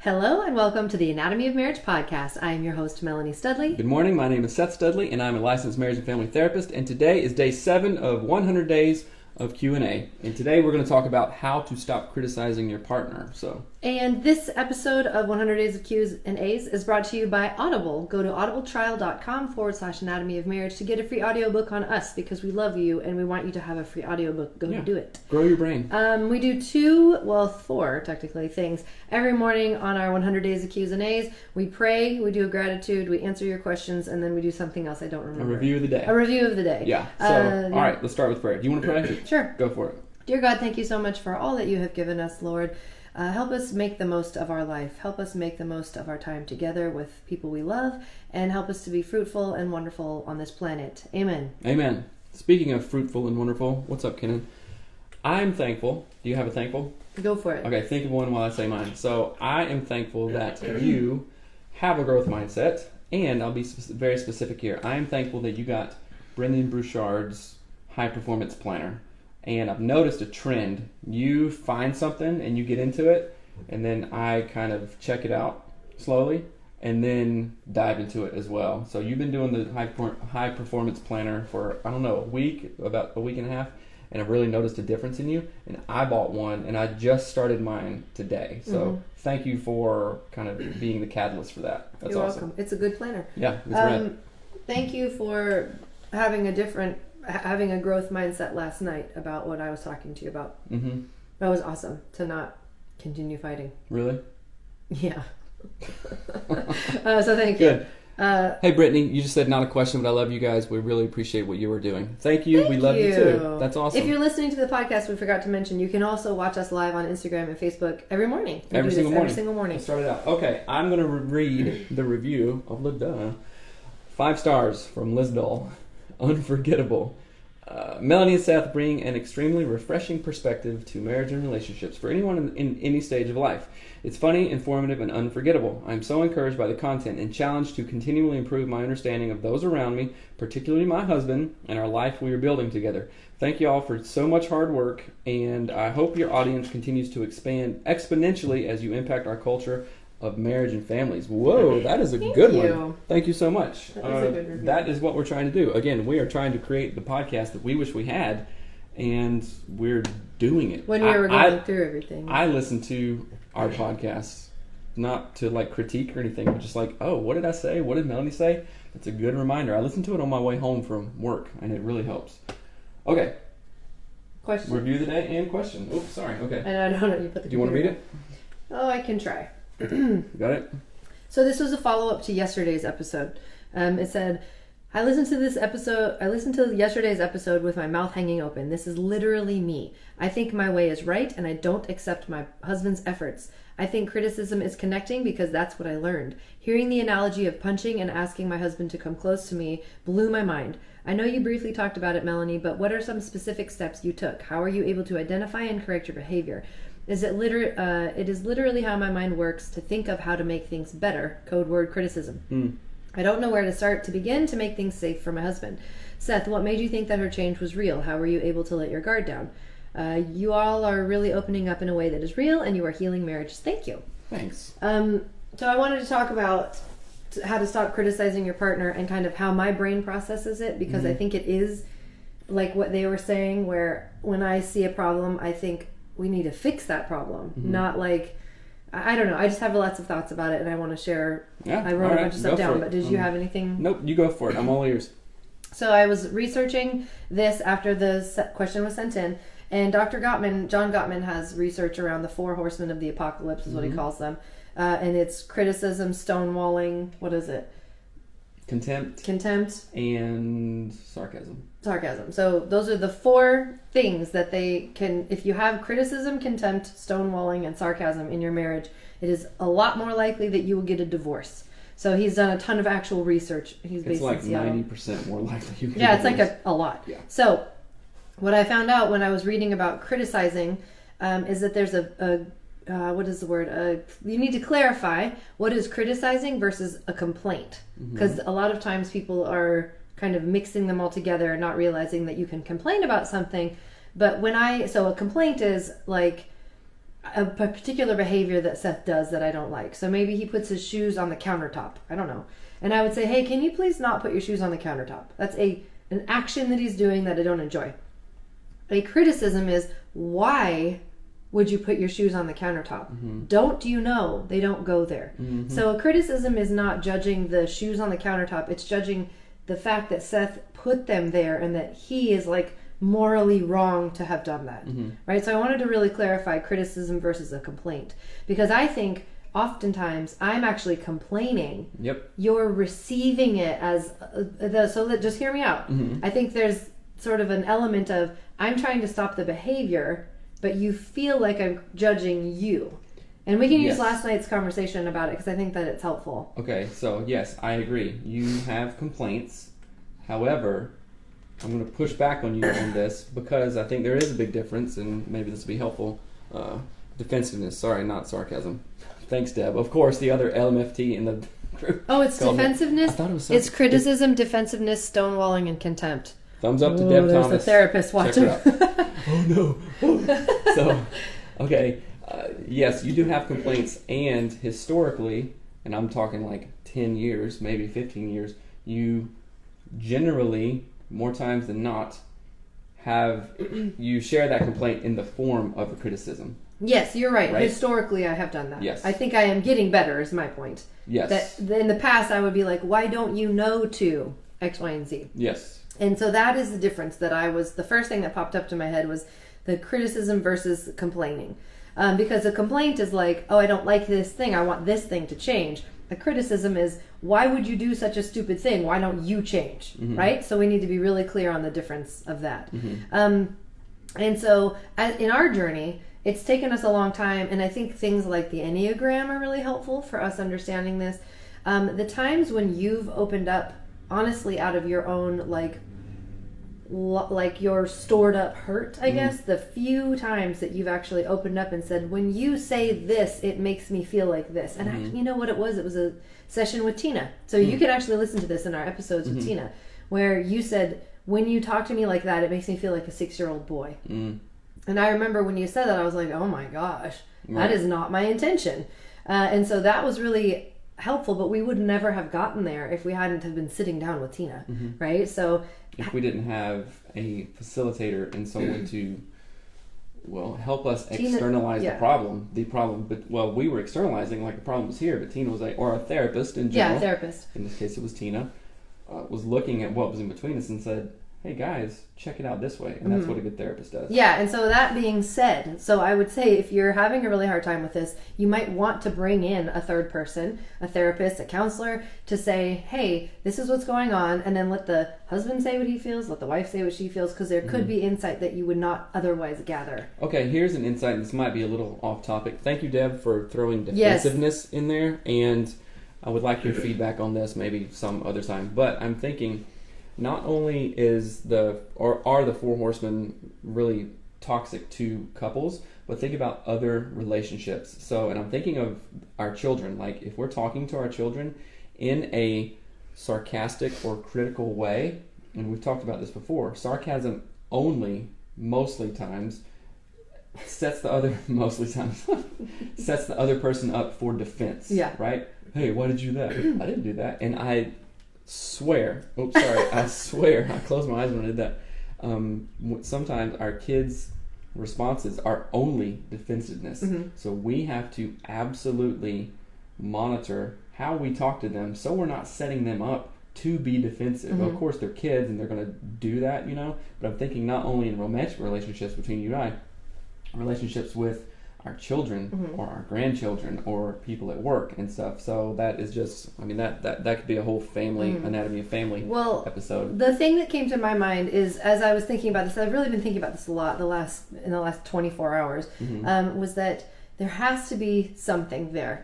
Hello and welcome to the Anatomy of Marriage podcast. I am your host, Melanie Studley. Good morning. My name is Seth Studley, and I'm a licensed marriage and family therapist. And today is day 7 of 100 days of Q&A. And today we're going to talk about how to stop criticizing your partner. And this episode of 100 Days of Q's and A's is brought to you by Audible. Go to audibletrial.com/anatomy of marriage to get a free audiobook on us because we love you and we want you to have a free audiobook. Go do it. Grow your brain. We do 4 technically things every morning on our 100 Days of Q's and A's. We pray, we do a gratitude, we answer your questions, and then we do something else I don't remember. A review of the day. A review of the day. Yeah. So, all right, let's start with prayer. Do you want to pray? Sure. Go for it. Dear God, thank you so much for all that you have given us, Lord. Help us make the most of our life. Help us make the most of our time together with people we love, and help us to be fruitful and wonderful on this planet. Amen. Amen. Speaking of fruitful and wonderful, what's up, Kenan? I'm thankful. Do you have a thankful? Go for it. Okay, think of one while I say mine. So I am thankful that you have a growth mindset, and I'll be very specific here. I am thankful that you got Brendan Bouchard's high performance planner. And I've noticed a trend. You find something and you get into it, and then I kind of check it out slowly and then dive into it as well. So you've been doing the high performance planner for, I don't know, about a week and a half, and I've really noticed a difference in you. And I bought one, and I just started mine today. So Thank you for kind of being the catalyst for that. That's You're awesome. welcome. It's a good planner. Yeah, it's red. Thank you for having a growth mindset last night about what I was talking to you about. Mm-hmm. That was awesome to not continue fighting. Really? Yeah. So thank you. Good. Hey, Brittany, you just said not a question, but I love you guys. We really appreciate what you were doing. Thank you. We love you too. That's awesome. If you're listening to the podcast, we forgot to mention, you can also watch us live on Instagram and Facebook every morning. Every single morning. Let's start it out. Okay, I'm going to read the review of Liduh. 5 stars from Liz Doll. Unforgettable. Melanie and Seth bring an extremely refreshing perspective to marriage and relationships for anyone in any stage of life. It's funny, informative, and unforgettable. I'm so encouraged by the content and challenged to continually improve my understanding of those around me, particularly my husband, and our life we are building together. Thank you all for so much hard work, and I hope your audience continues to expand exponentially as you impact our culture of marriage and families. Whoa, that is a good one. Thank you so much. That is a good review. That is what we're trying to do. Again, we are trying to create the podcast that we wish we had, and we're doing it. When we were going through everything. I listen to our podcasts, not to like critique or anything, but just like, oh, what did I say? What did Melanie say? It's a good reminder. I listen to it on my way home from work, and it really helps. Okay. Question. Review the day and question. Oops, sorry. Okay. And I don't know. You put the. Do you want to read it? Oh, I can try. Got it? So this was a follow-up to yesterday's episode. It said, I listened to yesterday's episode with my mouth hanging open. This is literally me. I think my way is right, and I don't accept my husband's efforts. I think criticism is connecting because that's what I learned. Hearing the analogy of punching and asking my husband to come close to me blew my mind. I know you briefly talked about it, Melanie, but what are some specific steps you took? How are you able to identify and correct your behavior? It is literally how my mind works to think of how to make things better. Code word criticism. I don't know where to start to begin to make things safe for my husband. Seth, what made you think that her change was real? How were you able to let your guard down? You all are really opening up in a way that is real, and you are healing marriages. Thank you. Thanks. So I wanted to talk about how to stop criticizing your partner and kind of how my brain processes it, because I think it is like what they were saying, where when I see a problem, I think we need to fix that problem, not like, I don't know. I just have lots of thoughts about it, and I want to share. Yeah, I wrote a bunch of stuff down, but did you have anything? Nope, you go for it. I'm all ears. So I was researching this after the question was sent in, and John Gottman has research around the 4 horsemen of the apocalypse, is what he calls them, and it's criticism, stonewalling. What is it? Contempt, and sarcasm. So those are the 4 things that they can, if you have criticism, contempt, stonewalling, and sarcasm in your marriage, it is a lot more likely that you will get a divorce. So he's done a ton of actual research. It's like 90% more likely you get a divorce. It's like a lot. Yeah. So what I found out when I was reading about criticizing is that there's what is the word? You need to clarify what is criticizing versus a complaint. Because a lot of times people are kind of mixing them all together, not realizing that you can complain about something. But so a complaint is like, a particular behavior that Seth does that I don't like. So maybe he puts his shoes on the countertop. I don't know. And I would say, hey, can you please not put your shoes on the countertop? That's an action that he's doing that I don't enjoy. A criticism is, why would you put your shoes on the countertop? Mm-hmm. Don't you know they don't go there? Mm-hmm. So a criticism is not judging the shoes on the countertop. It's judging the fact that Seth put them there and that he is like morally wrong to have done that. Mm-hmm. Right? So I wanted to really clarify criticism versus a complaint, because I think oftentimes I'm actually complaining. Yep. You're receiving it as just hear me out. Mm-hmm. I think there's sort of an element of I'm trying to stop the behavior, but you feel like I'm judging you. And we can use last night's conversation about it because I think that it's helpful. Okay, so yes, I agree. You have complaints. However, I'm going to push back on you on this because I think there is a big difference, and maybe this will be helpful. Defensiveness. Sorry, not sarcasm. Thanks, Deb. Of course, the other LMFT in the group. Oh, it's defensiveness? I thought it was it's criticism, defensiveness, stonewalling, and contempt. Thumbs up to Deb Thomas. There's a therapist watching. Oh, no. So, okay. Yes, you do have complaints, and historically, and I'm talking like 10 years, maybe 15 years, you generally, more times than not, you share that complaint in the form of a criticism. Yes, you're right. Historically, I have done that. Yes. I think I am getting better is my point. Yes. That in the past, I would be like, why don't you know to X, Y, and Z? Yes. And so that is the difference the first thing that popped up to my head was the criticism versus complaining. Because a complaint is like, oh, I don't like this thing. I want this thing to change. A criticism is, why would you do such a stupid thing? Why don't you change? Mm-hmm. Right? So we need to be really clear on the difference of that. Mm-hmm. And so in our journey, it's taken us a long time. And I think things like the Enneagram are really helpful for us understanding this. The times when you've opened up, honestly, out of your own, like your stored up hurt, I guess, the few times that you've actually opened up and said, when you say this, it makes me feel like this. And actually, you know what it was? It was a session with Tina. So you can actually listen to this in our episodes with Tina, where you said, when you talk to me like that, it makes me feel like a 6-year-old boy. And I remember when you said that, I was like, oh my gosh, that is not my intention. And so that was really helpful, but we would never have gotten there if we hadn't have been sitting down with Tina, right? So if we didn't have a facilitator and someone to help us externalize the problem, but we were externalizing like the problem was here, but Tina was like, or a therapist in general, therapist, in this case it was Tina, was looking at what was in between us and said, hey guys, check it out this way. And that's what a good therapist does. Yeah, and so that being said, so I would say if you're having a really hard time with this, you might want to bring in a third person, a therapist, a counselor, to say, hey, this is what's going on, and then let the husband say what he feels, let the wife say what she feels, because there could be insight that you would not otherwise gather. Okay, here's an insight. This might be a little off topic. Thank you, Deb, for throwing defensiveness in there, and I would like your feedback on this maybe some other time. But I'm thinking, not only are the 4 horsemen really toxic to couples, but think about other relationships. So, and I'm thinking of our children. Like, if we're talking to our children in a sarcastic or critical way, and we've talked about this before, sarcasm only, mostly times, sets the other person up for defense. Yeah. Right? Hey, why did you do that? I didn't do that. And I swear, I closed my eyes when I did that. Sometimes our kids' responses are only defensiveness. So we have to absolutely monitor how we talk to them so we're not setting them up to be defensive. Of course, they're kids and they're going to do that, but I'm thinking not only in romantic relationships between you and I, relationships with our children or our grandchildren or people at work and stuff. So that is just, that could be a whole family, anatomy of family episode. The thing that came to my mind is, as I was thinking about this, I've really been thinking about this a lot in the last 24 hours, was that there has to be something there.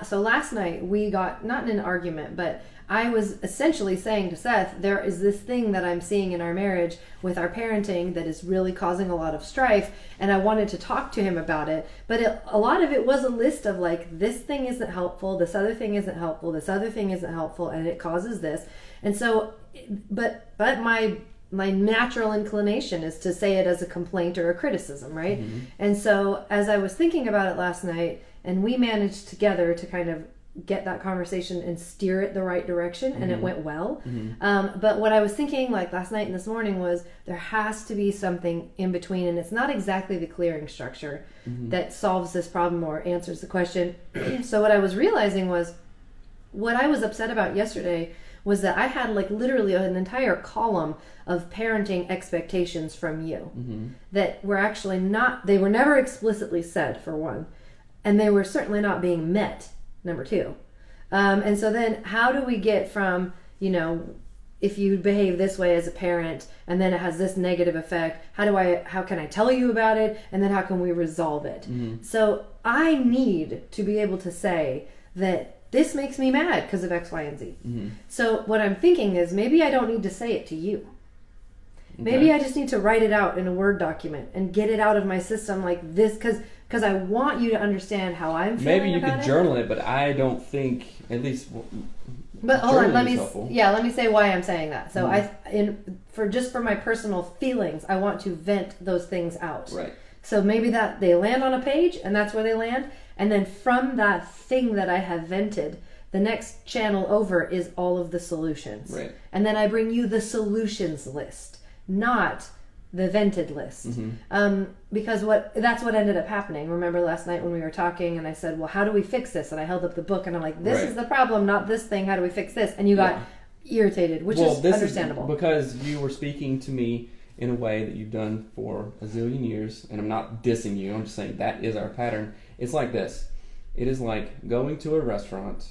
So last night we got, not in an argument, but I was essentially saying to Seth, there is this thing that I'm seeing in our marriage with our parenting that is really causing a lot of strife, and I wanted to talk to him about it. But a lot of it was a list of like, this thing isn't helpful, this other thing isn't helpful, this other thing isn't helpful, and it causes this. And so, but my my natural inclination is to say it as a complaint or a criticism, right? Mm-hmm. And so as I was thinking about it last night, and we managed together to kind of get that conversation and steer it the right direction, and it went well. But what I was thinking like last night and this morning was there has to be something in between, and it's not exactly the clearing structure that solves this problem or answers the question. So what I was realizing was what I was upset about yesterday was that I had like literally an entire column of parenting expectations from you that were actually not, they were never explicitly said, for one, and they were certainly not being met, number two. And so then how do we get from, you know, if you behave this way as a parent and then it has this negative effect, how can I tell you about it, and then how can we resolve it? So I need to be able to say that this makes me mad because of X, Y, and Z. So what I'm thinking is maybe I don't need to say it to you. Maybe I just need to write it out in a Word document and get it out of my system like this, because I want you to understand how I'm feeling. Maybe you could journal it, but I don't think, at least. But hold on, let me say why I'm saying that. So for my personal feelings, I want to vent those things out. Right. So maybe that they land on a page, and that's where they land. And then from that thing that I have vented, the next channel over is all of the solutions. Right. And then I bring you the solutions list, not the vented list. Because that's what ended up happening. Remember last night when we were talking and I said, well, how do we fix this? And I held up the book and I'm like, this is the problem, not this thing. How do we fix this? And you got irritated, which is understandable. Because you were speaking to me in a way that you've done for a zillion years, and I'm not dissing you, I'm just saying that is our pattern. It's like this. It is like going to a restaurant,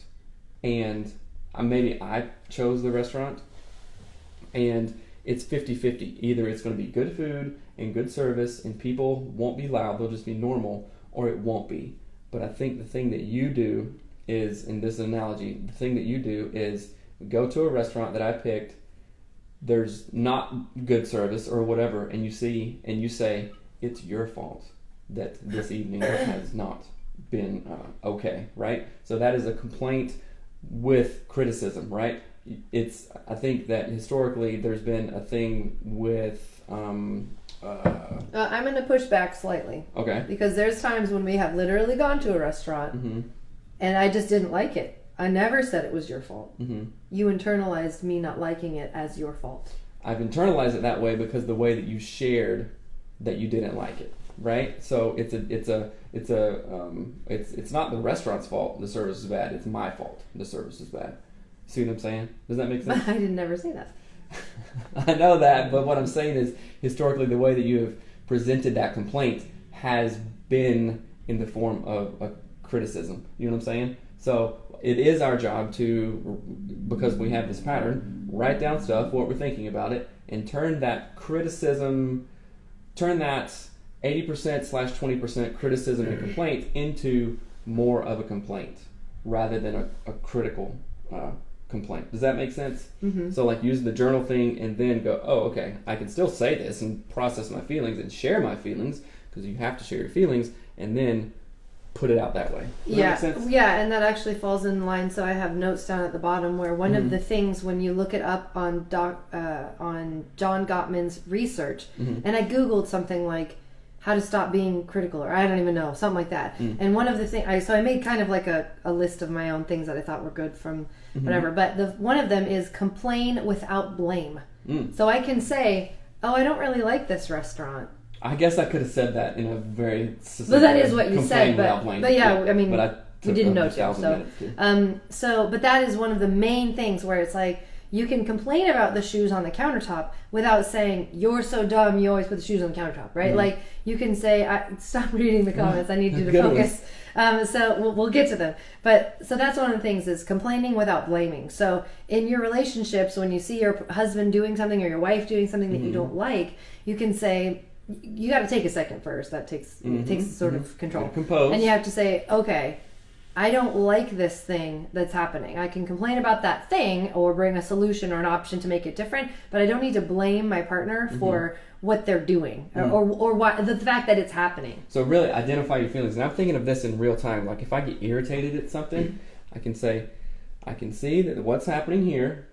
and maybe I chose the restaurant, and it's 50-50. Either it's going to be good food and good service, and people won't be loud, they'll just be normal, or it won't be. But I think the thing that you do is, in this analogy, the thing that you do is go to a restaurant that I picked, there's not good service or whatever, and you say, it's your fault that this evening has not been okay, right? So that is a complaint with criticism, right? I think that historically there's been a thing with I'm going to push back slightly. Okay. Because there's times when we have literally gone to a restaurant and I just didn't like it. I never said it was your fault. You internalized me not liking it as your fault. I've internalized it that way because the way that you shared that you didn't like it, right? So it's not the restaurant's fault the service is bad. It's my fault the service is bad. See what I'm saying? Does that make sense? I didn't never say that. I know that, but what I'm saying is historically the way that you have presented that complaint has been in the form of a criticism. You know what I'm saying? So it is our job to, because we have this pattern, write down stuff, what we're thinking about it, and turn that 80%/20% criticism and complaint into more of a complaint rather than a critical complaint. Does that make sense? So like use the journal thing and then go, oh, okay, I can still say this and process my feelings and share my feelings, because you have to share your feelings, and then put it out that way. Does that make sense? Yeah, and that actually falls in line. So I have notes down at the bottom where one of the things, when you look it up on John Gottman's research, and I Googled something like how to stop being critical, or I don't even know, something like that. And one of the things, I made kind of like a list of my own things that I thought were good from whatever, but one of them is complain without blame. So I can say, oh, I don't really like this restaurant. I guess I could have said that in a very specific way. But that is what you said, but yeah, I mean, we didn't know to. But that is one of the main things where it's like, you can complain about the shoes on the countertop without saying, you're so dumb, you always put the shoes on the countertop, right? Like, you can say, stop reading the comments, I need you to focus. So we'll get to them. But so that's one of the things, is complaining without blaming. So in your relationships, when you see your husband doing something or your wife doing something that you don't like, you can say, you got to take a second first. That takes sort of control. Compose. And you have to say, okay, I don't like this thing that's happening. I can complain about that thing or bring a solution or an option to make it different, but I don't need to blame my partner for what they're doing or what, the fact that it's happening. So really identify your feelings. And I'm thinking of this in real time. Like if I get irritated at something, I can say, I can see that what's happening here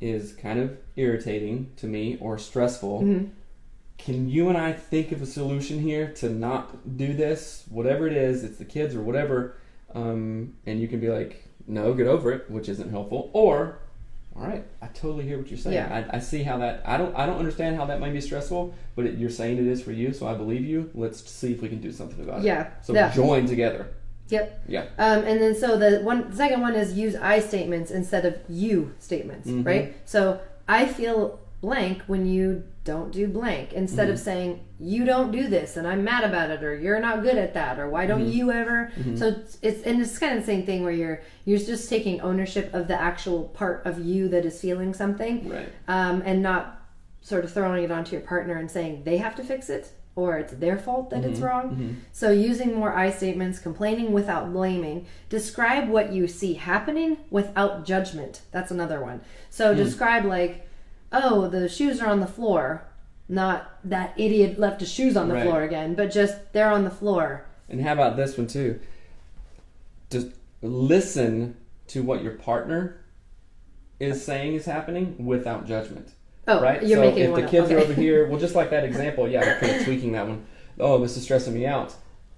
is kind of irritating to me or stressful. Mm-hmm. Can you and I think of a solution here to not do this? Whatever it is, it's the kids or whatever. And you can be like, no, get over it, which isn't helpful. Or, all right, I totally hear what you're saying. Yeah. I see how that, I don't understand how that might be stressful, but you're saying it is for you, so I believe you. Let's see if we can do something about it. Yeah. So Yeah. join together. Yep. Yeah. And then so the second one is use I statements instead of you statements, Mm-hmm. right? So I feel blank when you don't do blank, instead Mm-hmm. of saying you don't do this and I'm mad about it, or you're not good at that, or why don't Mm-hmm. you ever. So it's kind of the same thing where you're just taking ownership of the actual part of you that is feeling something, Right. and not sort of throwing it onto your partner and saying they have to fix it, or it's their fault that it's wrong. So using more I statements, complaining without blaming, describe what you see happening without judgment. That's another one. So describe like, oh, the shoes are on the floor, not that idiot left his shoes on the Right. floor again, but just they're on the floor. And how about this one too? Just listen to what your partner is saying is happening without judgment. Oh, Right? you're so making if one the up. kids Okay. are over here, well, just like that example, yeah, we're kind of tweaking that one. Oh, this is stressing me out.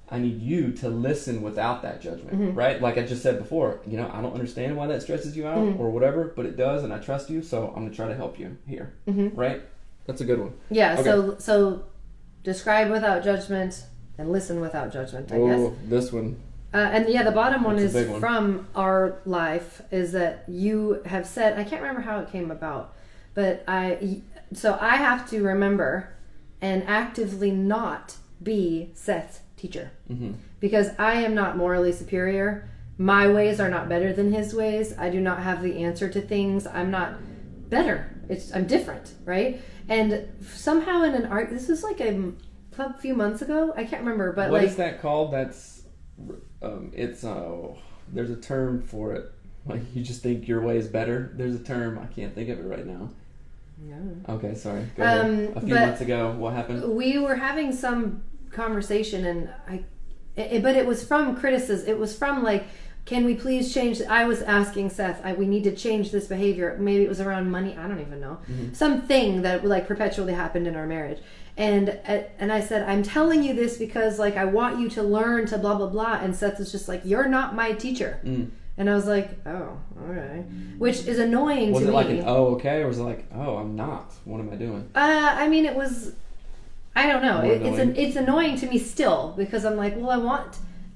I need you to listen without that judgment, Mm-hmm. right? Like I just said before, I don't understand why that stresses you out Mm-hmm. or whatever, but it does, and I trust you, so I'm gonna try to help you here, right? That's a good one. Yeah, Okay. so describe without judgment and listen without judgment, I guess. Oh, this one. And yeah, the bottom one That's a is big one. from our life, is that you have said, I can't remember how it came about, but I have to remember and actively not be Seth's teacher, because I am not morally superior. My ways are not better than his ways. I do not have the answer to things. I'm not better. I'm different, right? And somehow in an art, this was like a few months ago. I can't remember, but What like, is that called? That's there's a term for it. Like you just think your way is better. There's a term, I can't think of it right now. yeah. Okay, sorry. Go ahead. A few but- months ago, what happened? We were having some conversation, and but it was from criticism. It was from like, can we please change? I was asking Seth, we need to change this behavior. Maybe it was around money. I don't even know. Something that like perpetually happened in our marriage. And I said, I'm telling you this because like I want you to learn to blah blah blah. And Seth was just like, you're not my teacher. And I was like, oh, okay, which is annoying Was to it me. like an oh okay, or was it like oh I'm not? What am I doing? I mean, it was. I don't know. More It's annoying to me still, because I'm like, well,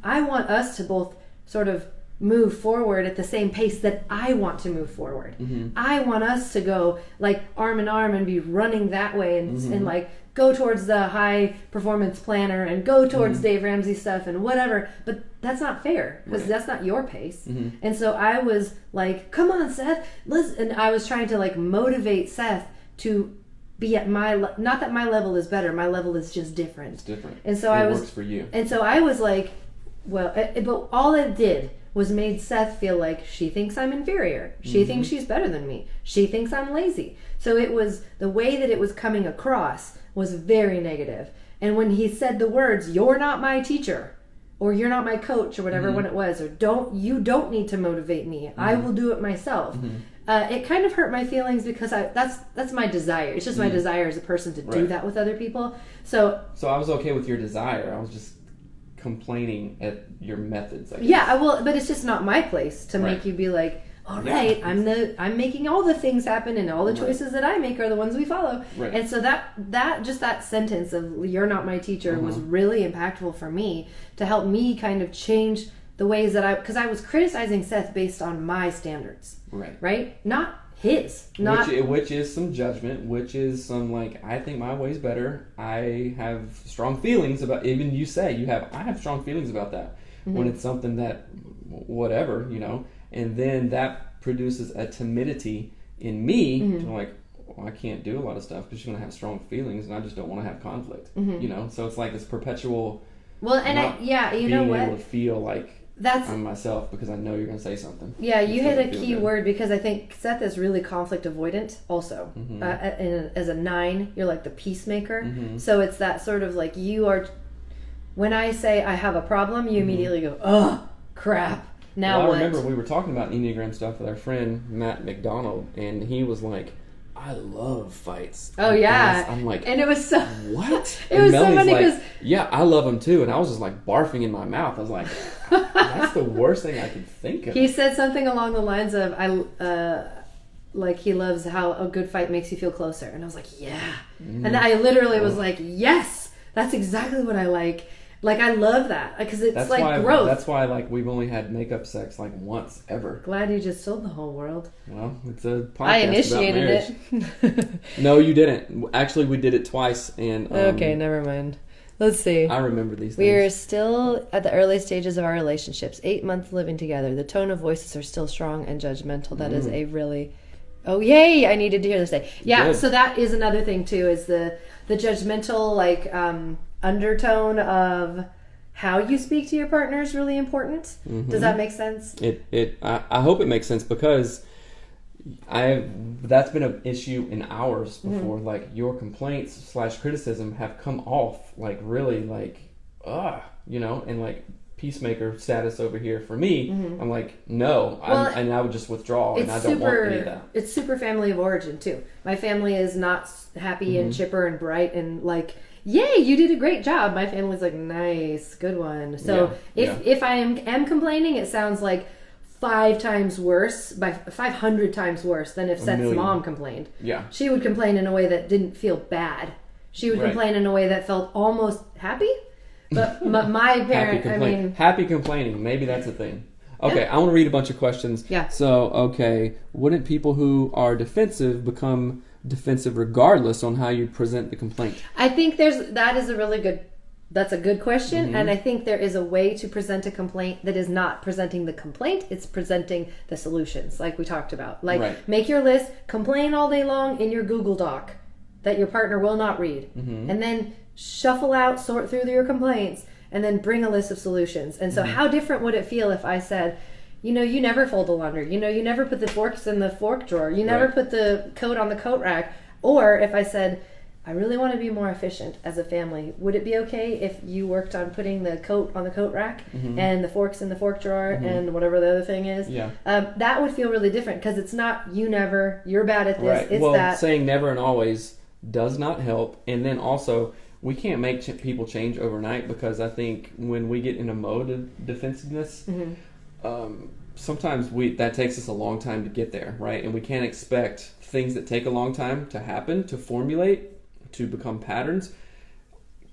I want us to both sort of move forward at the same pace that I want to move forward. I want us to go like arm in arm and be running that way, and like go towards the high performance planner and go towards Dave Ramsey stuff and whatever. But that's not fair, because that's not your pace. And so I was like, come on, Seth, listen. And I was trying to like motivate Seth to be at not that my level is better, my level is just different. It's different. And so it works for you. And so I was like, well, but all it did was made Seth feel like she thinks I'm inferior. She thinks she's better than me. She thinks I'm lazy. So it was the way that it was coming across was very negative. And when he said the words, "You're not my teacher," or "You're not my coach," or whatever one it was, or you don't need to motivate me. I will do it myself. It kind of hurt my feelings, because that's my desire. It's just my desire as a person to do that with other people. So I was okay with your desire. I was just complaining at your methods, I guess. yeah, but it's just not my place to make Right. you be like, all right, I'm making all the things happen, and all the choices that I make are the ones we follow. Right. And so that sentence of "you're not my teacher" was really impactful for me, to help me kind of change the ways that because I was criticizing Seth based on my standards, right? Not his, which is some judgment, which is some like, I think my way's better. I have strong feelings about, even you say I have strong feelings about that when it's something that whatever, and then that produces a timidity in me to like, well, I can't do a lot of stuff because you're going to have strong feelings, and I just don't want to have conflict, so it's like this perpetual you know being what, able to feel like that's I'm myself because I know you're going to say something. Yeah, you hit a Feel key good. word, because I think Seth is really conflict avoidant also. As a 9, you're like the peacemaker. So it's that sort of like, you are, when I say I have a problem, you immediately go, oh, crap. Now I what? remember we were talking about Enneagram stuff with our friend Matt McDonald, and he was like, I love fights. Oh, yeah. I'm like, and it was so... what? It was so funny like, because... yeah, I love them too. And I was just like barfing in my mouth. I was like, that's the worst thing I could think of. He said something along the lines of, like he loves how a good fight makes you feel closer. And I was like, yeah. And I literally was like, yes, that's exactly what I like. Like, I love that because it's that's like why, growth. That's why, like, we've only had makeup sex like once ever. Glad you just told the whole world. Well, it's a podcast I initiated it. No, you didn't. Actually, we did it twice. And okay, never mind. Let's see. I remember these things. We're still at the early stages of our relationships. 8 months living together. The tone of voices are still strong and judgmental. That is a really... Oh, yay! I needed to hear this day. Yeah, Good. so that is another thing, too, is the judgmental, like, undertone of how you speak to your partner is really important. Mm-hmm. Does that make sense? I hope it makes sense because that's been an issue in ours before. Mm-hmm. Like, your complaints / criticism have come off like really like and like peacemaker status over here for me. Mm-hmm. I'm like, no, and I would just withdraw, and I don't want any of that. It's super family of origin too. My family is not happy and chipper and bright and like, yay, you did a great job. My family's like, nice, good one. So if I am complaining, it sounds like 500 times worse than if Seth's mom complained. Yeah. She would complain in a way that didn't feel bad. She would complain in a way that felt almost happy. But my parent, happy complaining. Maybe that's a thing. Okay, I want to read a bunch of questions. Yeah. So, okay, wouldn't people who are defensive become defensive regardless on how you present the complaint? I think that's a good question. Mm-hmm. And I think there is a way to present a complaint that is not presenting the complaint. It's presenting the solutions, like we talked about. Like, make your list, complain all day long in your Google Doc that your partner will not read. Mm-hmm. And then shuffle out, sort through your complaints, and then bring a list of solutions. And so how different would it feel if I said, you never fold the laundry, you never put the forks in the fork drawer, you never put the coat on the coat rack. Or if I said, I really want to be more efficient as a family, would it be okay if you worked on putting the coat on the coat rack and the forks in the fork drawer and whatever the other thing is? Yeah. That would feel really different because it's not you never, you're bad at this, right. It's well, that. Saying never and always does not help. And then also, we can't make people change overnight because I think when we get in a mode of defensiveness, sometimes that takes us a long time to get there, right? And we can't expect things that take a long time to happen, to formulate, to become patterns,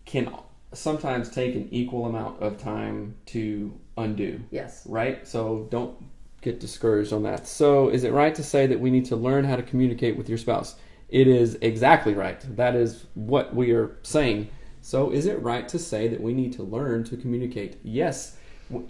can sometimes take an equal amount of time to undo. Yes. Right? So don't get discouraged on that. So is it right to say that we need to learn how to communicate with your spouse? It is exactly right. That is what we are saying. So is it right to say that we need to learn to communicate? Yes.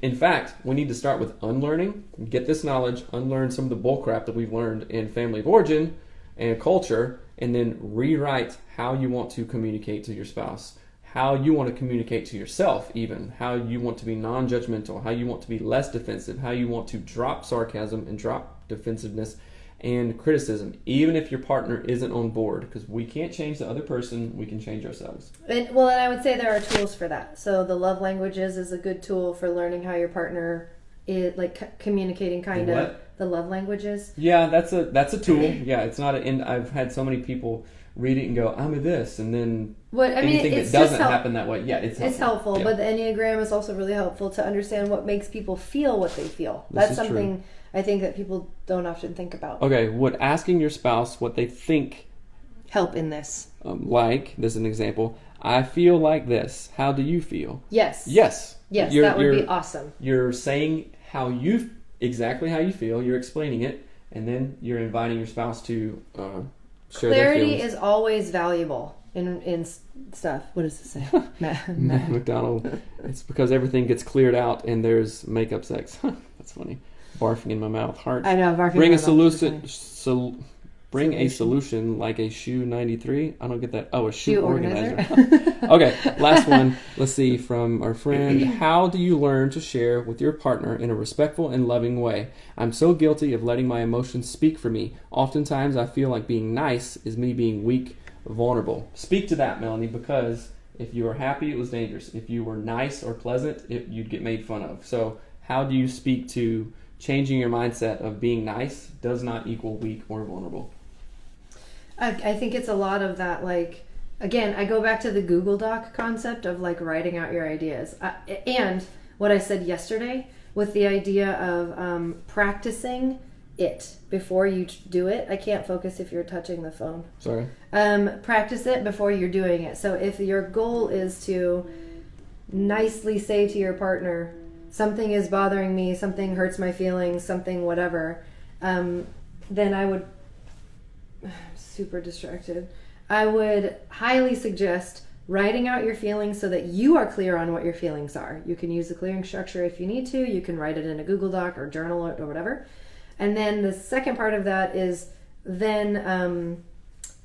In fact, we need to start with unlearning, get this knowledge, unlearn some of the bullcrap that we've learned in family of origin and culture, and then rewrite how you want to communicate to your spouse, how you want to communicate to yourself even, how you want to be non-judgmental, how you want to be less defensive, how you want to drop sarcasm and drop defensiveness and criticism, even if your partner isn't on board, because we can't change the other person, we can change ourselves. And I would say there are tools for that. So the love languages is a good tool for learning how your partner is, like, communicating kind of the love languages. Yeah, that's a tool. Yeah, it's not I've had so many people read it and go, I'm a this, and then anything that doesn't happen that way. Yeah, it's helpful. Yeah. But the Enneagram is also really helpful to understand what makes people feel what they feel. That's something true. I think that people don't often think about. Okay, would asking your spouse what they think help in this? Like, this is an example. I feel like this. How do you feel? Yes. Yes. Yes, that would be awesome. You're saying exactly how you feel. You're explaining it, and then you're inviting your spouse to share their feelings. Clarity is always valuable in stuff. What does it say? Matt McDonald. It's because everything gets cleared out and there's makeup sex. That's funny. Barfing in my mouth. Heart. I know. Barfing Bring in my mouth. Bring a solution like a shoe 93. I don't get that. Oh, a shoe organizer. Okay, last one. Let's see, from our friend. How do you learn to share with your partner in a respectful and loving way? I'm so guilty of letting my emotions speak for me. Oftentimes I feel like being nice is me being weak, vulnerable. Speak to that, Melanie, because if you were happy, it was dangerous. If you were nice or pleasant, you'd get made fun of. So how do you speak to changing your mindset of being nice does not equal weak or vulnerable? I think it's a lot of that, like, again, I go back to the Google Doc concept of like writing out your ideas. And what I said yesterday with the idea of practicing it before you do it. I can't focus if you're touching the phone. Sorry. Practice it before you're doing it. So if your goal is to nicely say to your partner, something is bothering me, something hurts my feelings, something whatever, then I would... super distracted. I would highly suggest writing out your feelings so that you are clear on what your feelings are. You can use the clearing structure if you need to. You can write it in a Google Doc or journal it or whatever. And then the second part of that is then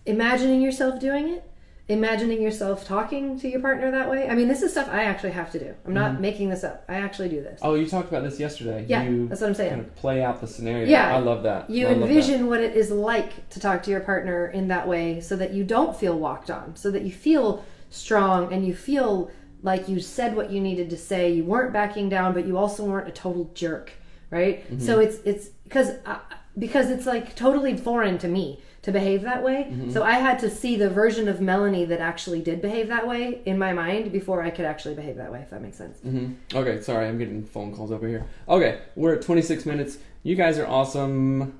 imagining yourself doing it. Imagining yourself talking to your partner that way. I mean, this is stuff I actually have to do. I'm not making this up. I actually do this. Oh, you talked about this yesterday. Yeah, that's what I'm saying. Kind of play out the scenario. Yeah. I love that. You envision what it is like to talk to your partner in that way so that you don't feel walked on, so that you feel strong and you feel like you said what you needed to say. You weren't backing down, but you also weren't a total jerk, right? Mm-hmm. So it's because it's like totally foreign to me to behave that way. Mm-hmm. So I had to see the version of Melanie that actually did behave that way in my mind before I could actually behave that way, if that makes sense. Mm-hmm. Okay, sorry, I'm getting phone calls over here. Okay, we're at 26 minutes. You guys are awesome.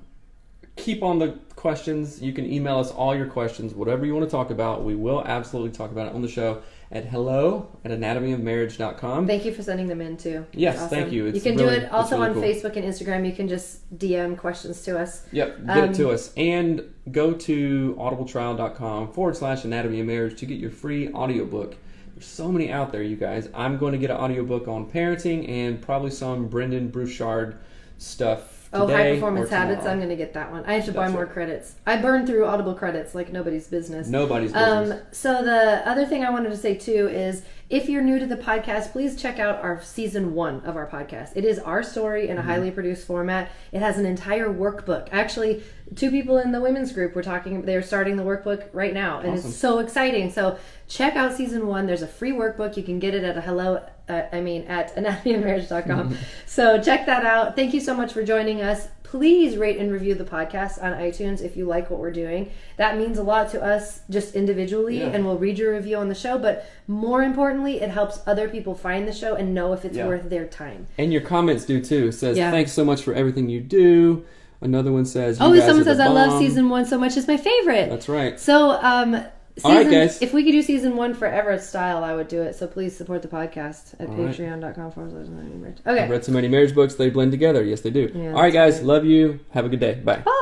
Keep on the questions. You can email us all your questions, whatever you want to talk about. We will absolutely talk about it on the show at hello@anatomyofmarriage.com. Thank you for sending them in too. Yes, awesome. Thank you. You can do it also on Facebook and Instagram. You can just DM questions to us. Yep, get it to us. And go to audibletrial.com/anatomy of marriage to get your free audiobook. There's so many out there, you guys. I'm going to get an audiobook on parenting and probably some Brendan Brouchard stuff. High performance habits. I'm going to get that one. I have to buy more credits. I burn through Audible credits like nobody's business. Nobody's business. So the other thing I wanted to say too is if you're new to the podcast, please check out our season 1 of our podcast. It is our story in a highly produced format. It has an entire workbook. Actually, 2 people in the women's group were talking. They're starting the workbook right now, and It's so exciting. So check out season 1. There's a free workbook. You can get it at at anatomyofmarriage.com. So check that out. Thank you so much for joining us. Please rate and review the podcast on iTunes if you like what we're doing. That means a lot to us just individually, and we'll read your review on the show. But more importantly, it helps other people find the show and know if it's worth their time. And your comments do too. It says, thanks so much for everything you do. Another one says, someone says, I love season 1 so much. It's my favorite. That's right. So, all right, guys. If we could do season 1 forever style, I would do it. So please support the podcast at patreon.com/marriage. Okay. I've read so many marriage books, they blend together. Yes, they do. Yeah, all right, guys. Great. Love you. Have a good day. Bye.